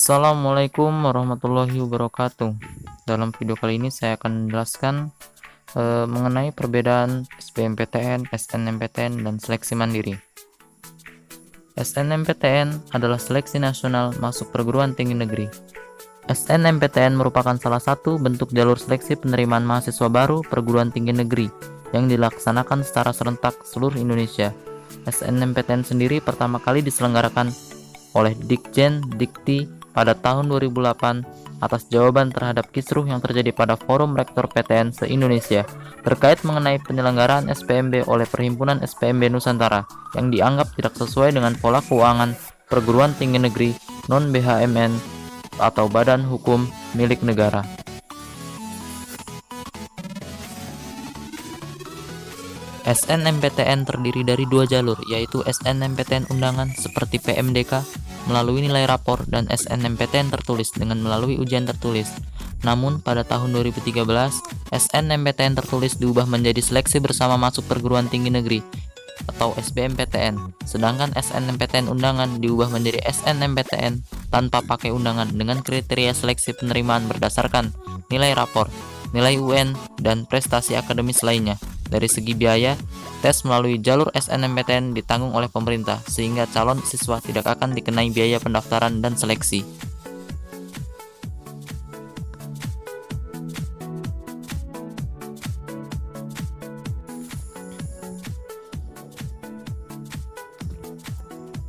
Assalamualaikum warahmatullahi wabarakatuh. Dalam video kali ini saya akan menjelaskan mengenai perbedaan SBMPTN, SNMPTN, dan seleksi mandiri. SNMPTN adalah seleksi nasional masuk perguruan tinggi negeri. SNMPTN merupakan salah satu bentuk jalur seleksi penerimaan mahasiswa baru perguruan tinggi negeri yang dilaksanakan secara serentak seluruh Indonesia. SNMPTN sendiri pertama kali diselenggarakan oleh Ditjen Dikti pada tahun 2008 atas jawaban terhadap kisruh yang terjadi pada Forum Rektor PTN se-Indonesia terkait mengenai penyelenggaraan SPMB oleh Perhimpunan SPMB Nusantara yang dianggap tidak sesuai dengan pola keuangan perguruan tinggi negeri non-BHMN atau badan hukum milik negara. SNMPTN terdiri dari dua jalur, yaitu SNMPTN undangan seperti PMDK melalui nilai rapor dan SNMPTN tertulis dengan melalui ujian tertulis. Namun pada tahun 2013, SNMPTN tertulis diubah menjadi seleksi bersama masuk perguruan tinggi negeri atau SBMPTN, sedangkan SNMPTN undangan diubah menjadi SNMPTN tanpa pakai undangan dengan kriteria seleksi penerimaan berdasarkan nilai rapor, nilai UN, dan prestasi akademis lainnya. Dari segi biaya, tes melalui jalur SNMPTN ditanggung oleh pemerintah, sehingga calon siswa tidak akan dikenai biaya pendaftaran dan seleksi.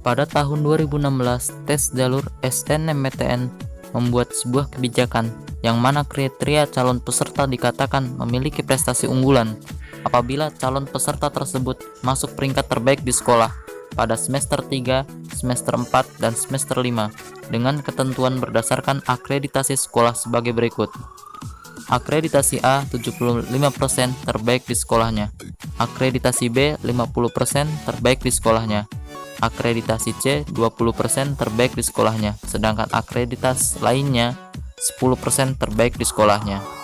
Pada tahun 2016, tes jalur SNMPTN membuat sebuah kebijakan yang mana kriteria calon peserta dikatakan memiliki prestasi unggulan apabila calon peserta tersebut masuk peringkat terbaik di sekolah pada semester 3, semester 4, dan semester 5 dengan ketentuan berdasarkan akreditasi sekolah sebagai berikut. Akreditasi A 75% terbaik di sekolahnya, akreditasi B 50% terbaik di sekolahnya, akreditasi C 20% terbaik di sekolahnya, sedangkan akreditasi lainnya 10% terbaik di sekolahnya.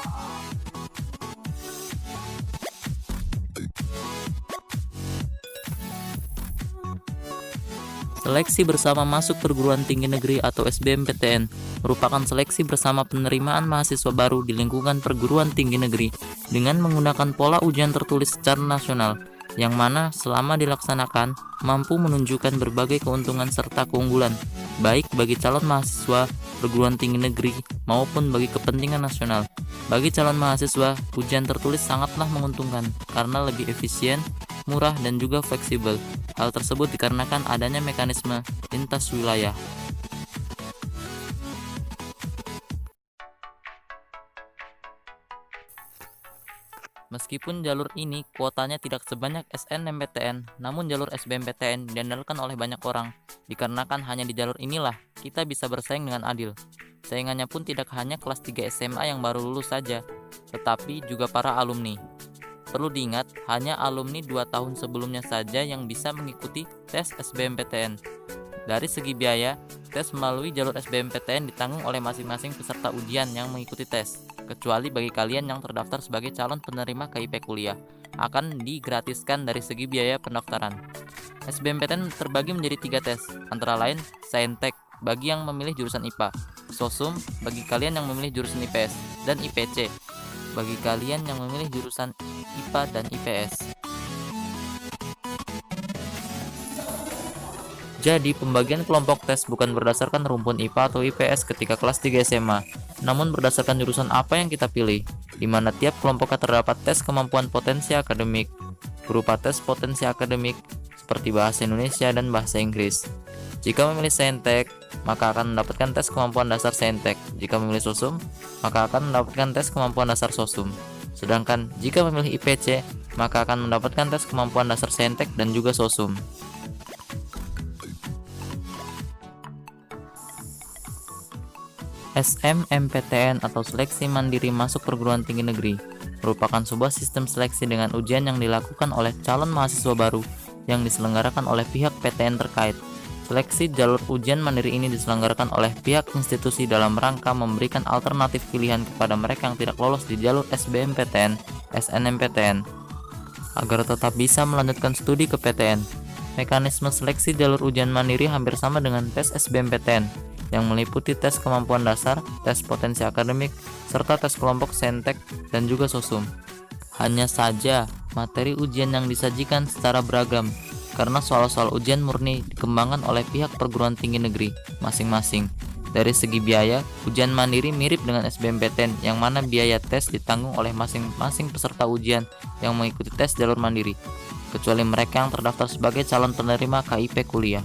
Seleksi bersama masuk perguruan tinggi negeri atau SBMPTN merupakan seleksi bersama penerimaan mahasiswa baru di lingkungan perguruan tinggi negeri dengan menggunakan pola ujian tertulis secara nasional, yang mana selama dilaksanakan mampu menunjukkan berbagai keuntungan serta keunggulan, baik bagi calon mahasiswa perguruan tinggi negeri maupun bagi kepentingan nasional. Bagi calon mahasiswa, ujian tertulis sangatlah menguntungkan karena lebih efisien, murah, dan juga fleksibel. Hal tersebut dikarenakan adanya mekanisme lintas wilayah. Meskipun jalur ini kuotanya tidak sebanyak SNMPTN, namun jalur SBMPTN diandalkan oleh banyak orang, dikarenakan hanya di jalur inilah kita bisa bersaing dengan adil. Saingannya pun tidak hanya kelas 3 SMA yang baru lulus saja, tetapi juga para alumni. Perlu diingat, hanya alumni 2 tahun sebelumnya saja yang bisa mengikuti tes SBMPTN. Dari segi biaya, tes melalui jalur SBMPTN ditanggung oleh masing-masing peserta ujian yang mengikuti tes, kecuali bagi kalian yang terdaftar sebagai calon penerima KIP kuliah, akan digratiskan dari segi biaya pendaftaran. SBMPTN terbagi menjadi 3 tes, antara lain Saintek bagi yang memilih jurusan IPA, Sosum bagi kalian yang memilih jurusan IPS, dan IPC bagi kalian yang memilih jurusan IPA dan IPS. Jadi, pembagian kelompok tes bukan berdasarkan rumpun IPA atau IPS ketika kelas 3 SMA, namun berdasarkan jurusan apa yang kita pilih, di mana tiap kelompoknya terdapat tes kemampuan potensi akademik, berupa tes potensi akademik seperti bahasa Indonesia dan bahasa Inggris. Jika memilih Saintek, maka akan mendapatkan tes kemampuan dasar Saintek. Jika memilih Sosum, maka akan mendapatkan tes kemampuan dasar Sosum. Sedangkan jika memilih IPC, maka akan mendapatkan tes kemampuan dasar Saintek dan juga Sosum. SNMPTN atau Seleksi Mandiri Masuk Perguruan Tinggi Negeri merupakan sebuah sistem seleksi dengan ujian yang dilakukan oleh calon mahasiswa baru yang diselenggarakan oleh pihak PTN terkait. Seleksi jalur ujian mandiri ini diselenggarakan oleh pihak institusi dalam rangka memberikan alternatif pilihan kepada mereka yang tidak lolos di jalur SBMPTN, SNMPTN, agar tetap bisa melanjutkan studi ke PTN. Mekanisme seleksi jalur ujian mandiri hampir sama dengan tes SBMPTN, yang meliputi tes kemampuan dasar, tes potensi akademik, serta tes kelompok Saintek dan juga Sosum. Hanya saja, materi ujian yang disajikan secara beragam, karena soal-soal ujian murni dikembangkan oleh pihak perguruan tinggi negeri masing-masing. Dari segi biaya, ujian mandiri mirip dengan SBMPTN yang mana biaya tes ditanggung oleh masing-masing peserta ujian yang mengikuti tes jalur mandiri, kecuali mereka yang terdaftar sebagai calon penerima KIP kuliah.